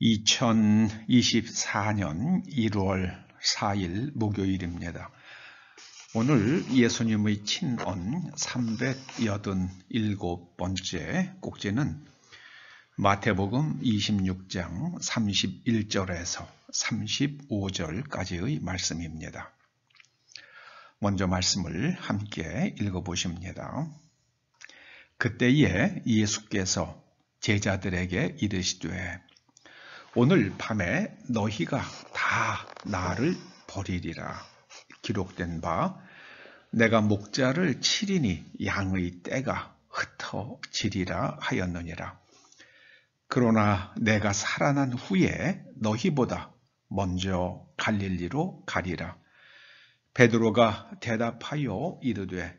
2024년 1월 4일 목요일입니다. 오늘 예수님의 친언 387번째 꼭지는 마태복음 26장 31절에서 35절까지의 말씀입니다. 먼저 말씀을 함께 읽어보십니다. 그때에 예수께서 제자들에게 이르시되 오늘 밤에 너희가 다 나를 버리리라. 기록된 바 내가 목자를 치리니 양의 떼가 흩어지리라 하였느니라. 그러나 내가 살아난 후에 너희보다 먼저 갈릴리로 가리라. 베드로가 대답하여 이르되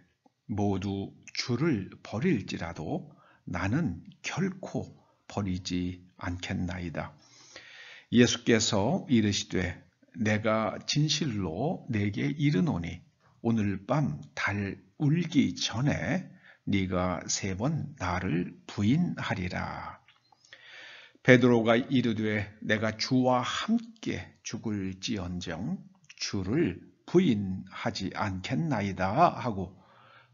모두 주를 버릴지라도 나는 결코 버리지 않겠나이다. 예수께서 이르시되 내가 진실로 네게 이르노니 오늘 밤 달 울기 전에 네가 3번 나를 부인하리라. 베드로가 이르되 내가 주와 함께 죽을지언정 주를 부인하지 않겠나이다 하고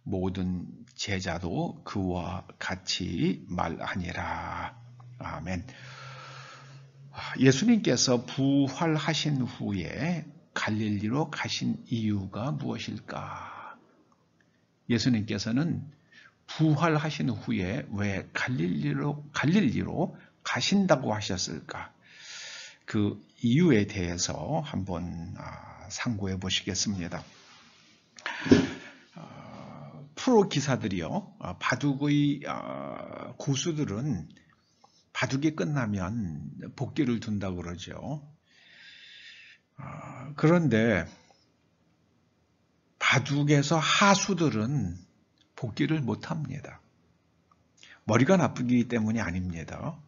모든 제자도 그와 같이 말하니라. 아멘. 예수님께서 부활하신 후에 갈릴리로 가신 이유가 무엇일까? 예수님께서는 부활하신 후에 왜 갈릴리로 가신다고 하셨을까? 그 이유에 대해서 한번 상고해 보시겠습니다. 프로 기사들이요, 바둑의 고수들은 바둑이 끝나면 복귀를 둔다고 그러죠. 그런데 바둑에서 하수들은 복귀를 못합니다. 머리가 나쁘기 때문이 아닙니다.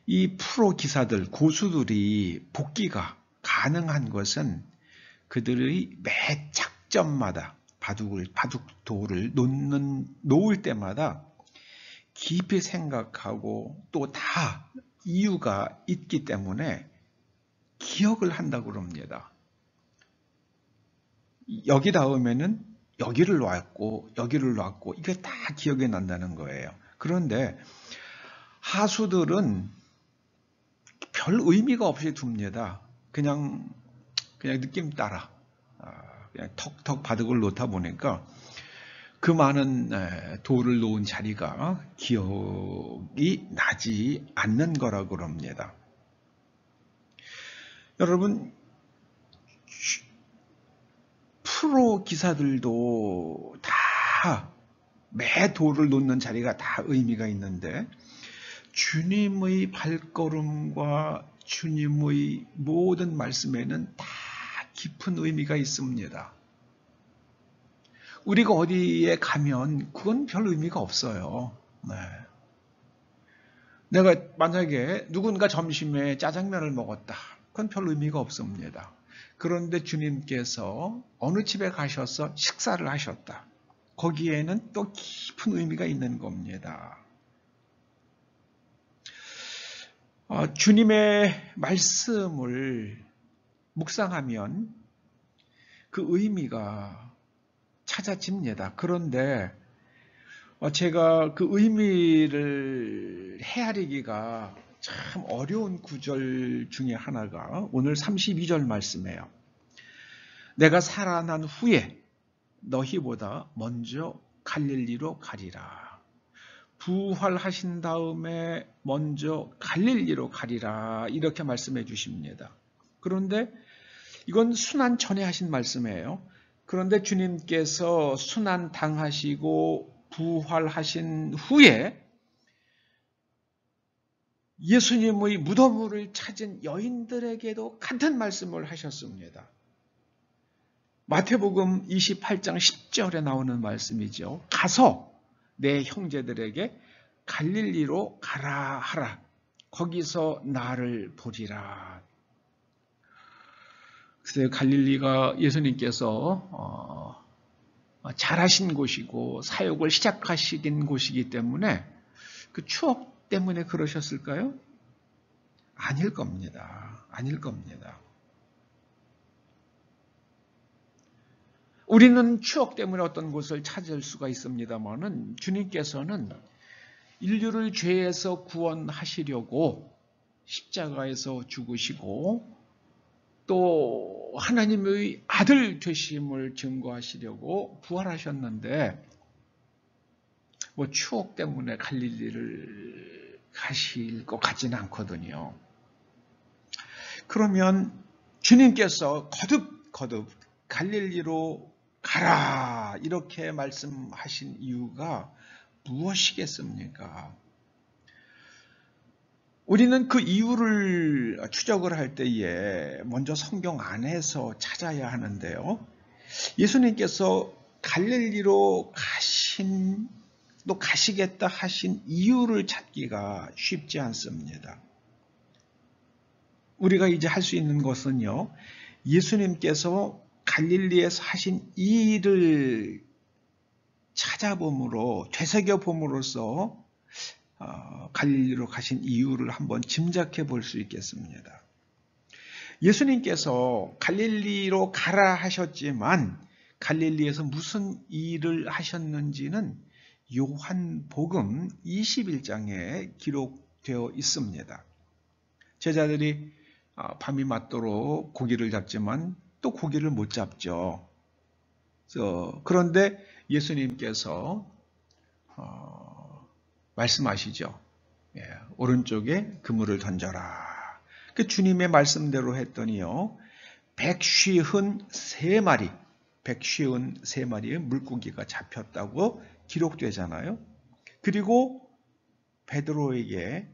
이 프로 기사들, 고수들이 복귀가 가능한 것은 그들의 매 작전마다 바둑돌을 놓을 때마다 깊이 생각하고 또 다 이유가 있기 때문에 기억을 한다고 그럽니다. 여기 닿으면은 여기를 놨고 이게 다 기억이 난다는 거예요. 그런데 하수들은 별 의미가 없이 둡니다. 그냥 느낌 따라 그냥 턱턱 바둑을 놓다 보니까 그 많은 돌을 놓은 자리가 기억이 나지 않는 거라고 그럽니다. 여러분, 프로 기사들도 다 매 돌을 놓는 자리가 다 의미가 있는데 주님의 발걸음과 주님의 모든 말씀에는 다 깊은 의미가 있습니다. 우리가 어디에 가면 그건 별 의미가 없어요. 네. 내가 만약에 누군가 점심에 짜장면을 먹었다. 그건 별 의미가 없습니다. 그런데 주님께서 어느 집에 가셔서 식사를 하셨다. 거기에는 또 깊은 의미가 있는 겁니다. 주님의 말씀을 묵상하면 그 의미가 찾아집니다. 그런데 제가 그 의미를 헤아리기가 참 어려운 구절 중에 하나가 오늘 32절 말씀이에요. 내가 살아난 후에 너희보다 먼저 갈릴리로 가리라. 부활하신 다음에 먼저 갈릴리로 가리라. 이렇게 말씀해 주십니다. 그런데 이건 순환 전에 하신 말씀이에요. 그런데 주님께서 순환 당하시고 부활하신 후에 예수님의 무덤을 찾은 여인들에게도 같은 말씀을 하셨습니다. 마태복음 28장 10절에 나오는 말씀이죠. 가서 내 형제들에게 갈릴리로 가라 하라. 거기서 나를 보리라. 그래서 갈릴리가 예수님께서 잘하신 곳이고 사역을 시작하신 곳이기 때문에 그 추억 때문에 그러셨을까요? 아닐 겁니다. 아닐 겁니다. 우리는 추억 때문에 어떤 곳을 찾을 수가 있습니다만은 주님께서는 인류를 죄에서 구원하시려고 십자가에서 죽으시고 또 하나님의 아들 되심을 증거하시려고 부활하셨는데 뭐 추억 때문에 갈릴리를 가실 것 같지는 않거든요. 그러면 주님께서 거듭 갈릴리로 가라 이렇게 말씀하신 이유가 무엇이겠습니까? 우리는 그 이유를 추적을 할 때에 먼저 성경 안에서 찾아야 하는데요. 예수님께서 갈릴리로 또 가시겠다 하신 이유를 찾기가 쉽지 않습니다. 우리가 이제 할 수 있는 것은요, 예수님께서 갈릴리에서 하신 이 일을 찾아봄으로, 되새겨봄으로써 갈릴리로 가신 이유를 한번 짐작해 볼 수 있겠습니다. 예수님께서 갈릴리로 가라 하셨지만 갈릴리에서 무슨 일을 하셨는지는 요한복음 21장에 기록되어 있습니다. 제자들이 밤이 맞도록 고기를 잡지만 또 고기를 못 잡죠. 그런데 예수님께서 말씀하시죠. 오른쪽에 그물을 던져라. 그 주님의 말씀대로 했더니요. 153마리의 물고기가 잡혔다고 기록되잖아요. 그리고 베드로에게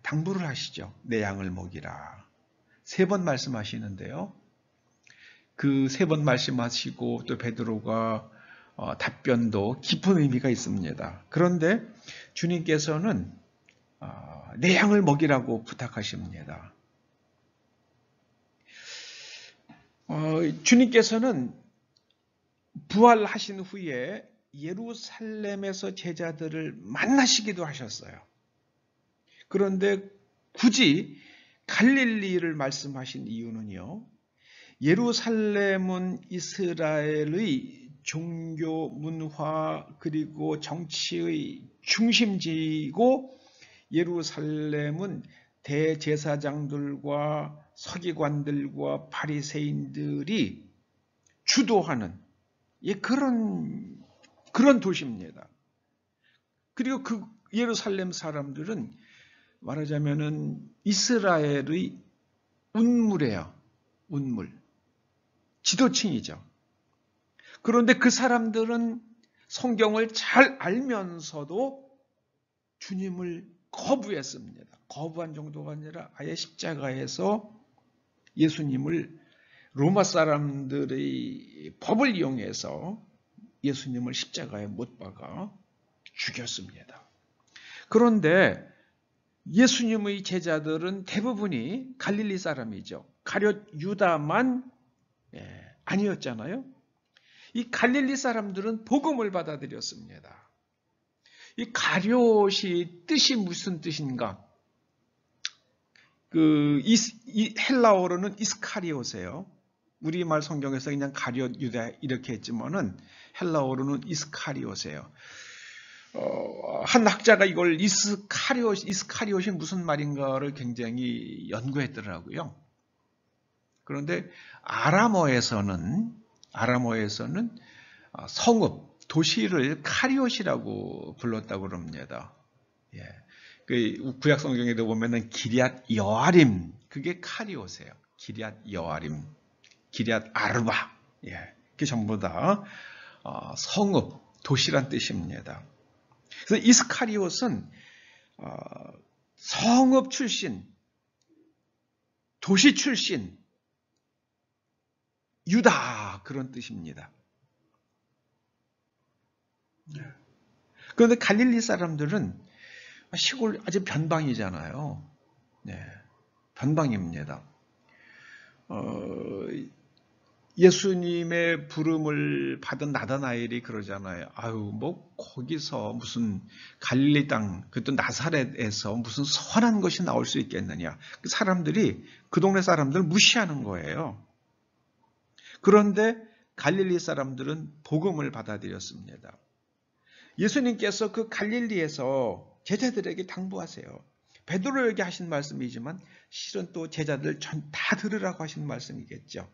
당부를 하시죠. 내 양을 먹이라. 3번 말씀하시는데요. 그 3번 말씀하시고 또 베드로가 답변도 깊은 의미가 있습니다. 그런데 주님께서는 내 양을 먹이라고 부탁하십니다. 주님께서는 부활하신 후에 예루살렘에서 제자들을 만나시기도 하셨어요. 그런데 굳이 갈릴리를 말씀하신 이유는요. 예루살렘은 이스라엘의 종교, 문화 그리고 정치의 중심지이고 예루살렘은 대제사장들과 서기관들과 바리새인들이 주도하는 그런 도시입니다. 그리고 그 예루살렘 사람들은 말하자면은 이스라엘의 운물이에요. 운물. 지도층이죠. 그런데 그 사람들은 성경을 잘 알면서도 주님을 거부했습니다. 거부한 정도가 아니라 아예 십자가에서 예수님을 로마 사람들의 법을 이용해서 예수님을 십자가에 못 박아 죽였습니다. 그런데 예수님의 제자들은 대부분이 갈릴리 사람이죠. 가룟 유다만 아니었잖아요. 이 갈릴리 사람들은 복음을 받아들였습니다. 이 가룟이 뜻이 무슨 뜻인가? 이 헬라어로는 이스카리오세요. 우리말 성경에서 그냥 가룟 유다 이렇게 했지만은 헬라어로는 이스카리오세요. 한 학자가 이걸 이스카리옷이 무슨 말인가를 굉장히 연구했더라고요. 그런데 아람어에서는 성읍, 도시를 카리옷이라고 불렀다고 그럽니다. 그 구약 성경에도 보면은 기럇 여아림, 그게 카리옷이에요. 기럇 여아림, 기럇 아르바, 그게 전부 다 성읍, 도시란 뜻입니다. 그래서 이스카리옷은 성읍 출신, 도시 출신, 유다 그런 뜻입니다. 그런데 갈릴리 사람들은 시골 아주 변방이잖아요. 변방입니다. 예수님의 부름을 받은 나다나엘이 그러잖아요. 아유, 뭐 거기서 무슨 갈릴리 땅, 그것도 나사렛에서 무슨 선한 것이 나올 수 있겠느냐. 그 사람들이 그 동네 사람들 무시하는 거예요. 그런데 갈릴리 사람들은 복음을 받아들였습니다. 예수님께서 그 갈릴리에서 제자들에게 당부하세요. 베드로에게 하신 말씀이지만 실은 또 제자들 다 들으라고 하신 말씀이겠죠.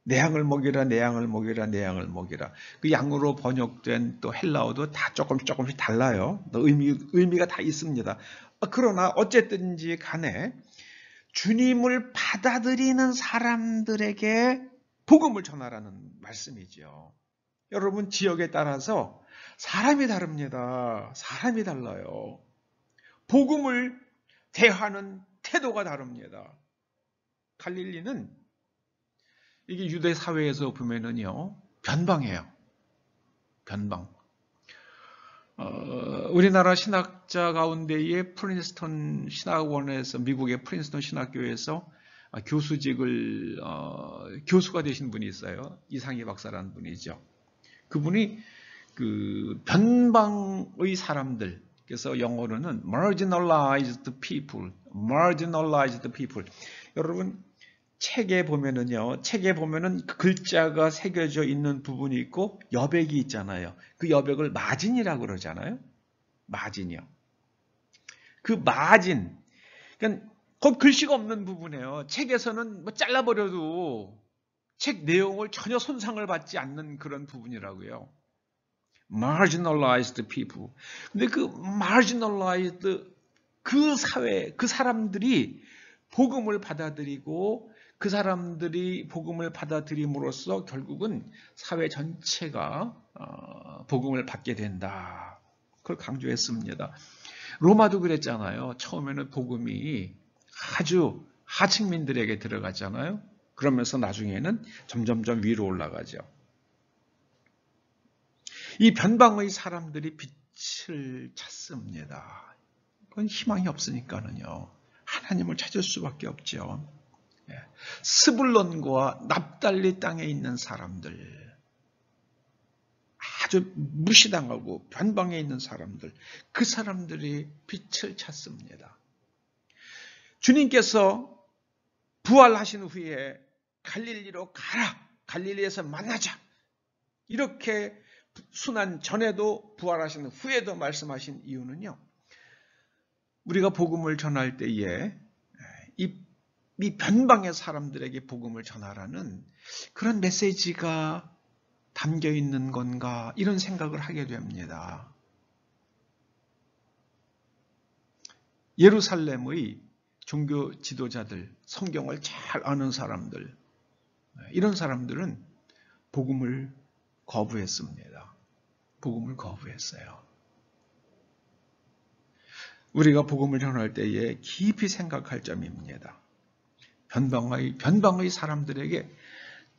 내 양을 먹이라, 내 양을 먹이라, 내 양을 먹이라. 그 양으로 번역된 또 헬라어도 다 조금씩 달라요. 의미가 다 있습니다. 그러나 어쨌든지 간에 주님을 받아들이는 사람들에게 복음을 전하라는 말씀이죠. 여러분, 지역에 따라서 사람이 다릅니다. 사람이 달라요. 복음을 대하는 태도가 다릅니다. 갈릴리는 이게 유대 사회에서 보면은요, 변방이에요. 변방. 우리나라 신학자 가운데에 프린스턴 신학원에서, 미국의 프린스턴 신학교에서 교수직을, 교수가 되신 분이 있어요. 이상희 박사라는 분이죠. 그분이 그 변방의 사람들, 그래서 영어로는 marginalized people. 여러분, 책에 보면은 글자가 새겨져 있는 부분이 있고 여백이 있잖아요. 그 여백을 마진이라고 그러잖아요. 마진이요. 그 마진, 그러니까 거기 글씨가 없는 부분이에요. 책에서는 뭐 잘라버려도 책 내용을 전혀 손상을 받지 않는 그런 부분이라고요. marginalized people. 근데 그 marginalized 그 사회, 그 사람들이 복음을 받아들이고 그 사람들이 복음을 받아들임으로써 결국은 사회 전체가 복음을 받게 된다. 그걸 강조했습니다. 로마도 그랬잖아요. 처음에는 복음이 아주 하층민들에게 들어갔잖아요. 그러면서 나중에는 점점점 위로 올라가죠. 이 변방의 사람들이 빛을 찾습니다. 그건 희망이 없으니까는요. 하나님을 찾을 수밖에 없죠. 스불론과 납달리 땅에 있는 사람들, 아주 무시당하고 변방에 있는 사람들, 그 사람들이 빛을 찾습니다. 주님께서 부활하신 후에 갈릴리로 가라, 갈릴리에서 만나자, 이렇게 순환 전에도 부활하신 후에도 말씀하신 이유는요, 우리가 복음을 전할 때에 이 변방의 사람들에게 복음을 전하라는 그런 메시지가 담겨 있는 건가, 이런 생각을 하게 됩니다. 예루살렘의 종교 지도자들, 성경을 잘 아는 사람들, 이런 사람들은 복음을 거부했습니다. 복음을 거부했어요. 우리가 복음을 전할 때에 깊이 생각할 점입니다. 변방의 사람들에게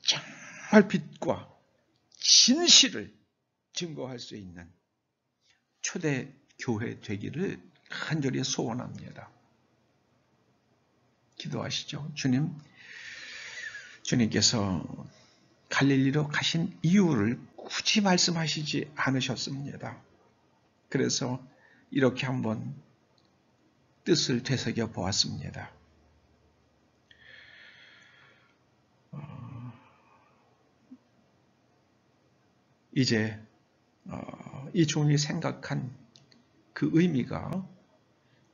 정말 빛과 진실을 증거할 수 있는 초대 교회 되기를 간절히 소원합니다. 기도하시죠. 주님께서 갈릴리로 가신 이유를 굳이 말씀하시지 않으셨습니다. 그래서 이렇게 한번 뜻을 되새겨 보았습니다. 이제 이 종이 생각한 그 의미가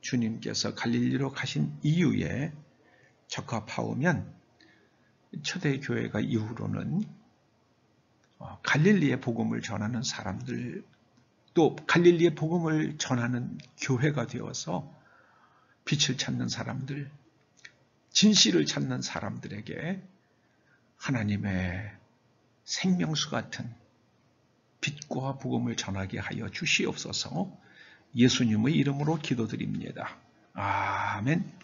주님께서 갈릴리로 가신 이유에 적합하오면 초대교회가 이후로는 갈릴리의 복음을 전하는 사람들, 또 갈릴리의 복음을 전하는 교회가 되어서 빛을 찾는 사람들, 진실을 찾는 사람들에게 하나님의 생명수 같은 빛과 복음을 전하게 하여 주시옵소서. 예수님의 이름으로 기도드립니다. 아멘.